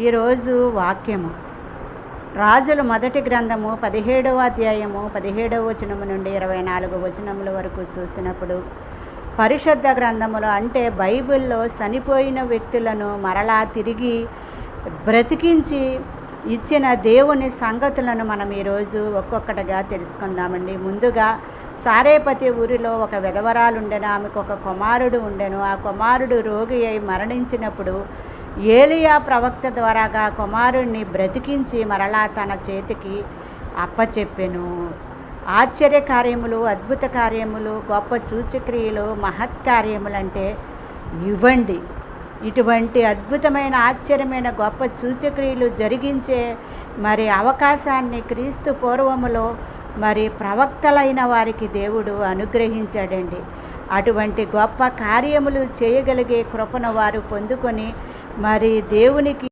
ఈరోజు వాక్యము రాజుల మొదటి గ్రంథము 17వ అధ్యాయము 17వ వచనము నుండి 24వ వచనముల వరకు చూసినప్పుడు పరిశుద్ధ గ్రంథములో అంటే బైబిల్లో చనిపోయిన వ్యక్తులను మరలా తిరిగి బ్రతికించి ఇచ్చిన దేవుని సంగతులను మనం ఈరోజు ఒక్కొక్కటిగా తెలుసుకుందామండి. ముందుగా సారేపతి ఊరిలో ఒక విధవరాలు ఉండెను. ఆమెకు ఒక కుమారుడు ఉండెను. ఆ కుమారుడు రోగి అయి మరణించినప్పుడు ఏలియా ప్రవక్త ద్వారాగా కుమారుణ్ణి బ్రతికించి మరలా తన చేతికి అప్పచెప్పెను. ఆశ్చర్య కార్యములు, అద్భుత కార్యములు, గొప్ప సూచక్రియలు, మహత్కార్యములు అంటే ఇవ్వండి. ఇటువంటి అద్భుతమైన ఆశ్చర్యమైన గొప్ప సూచక్రియలు జరిగించే అవకాశాన్ని క్రీస్తు పూర్వములో ప్రవక్తలైన వారికి దేవుడు అనుగ్రహించాడండి. అటువంటి గొప్ప కార్యములు చేయగలిగే కృపను వారు పొందుకొని దేవునికి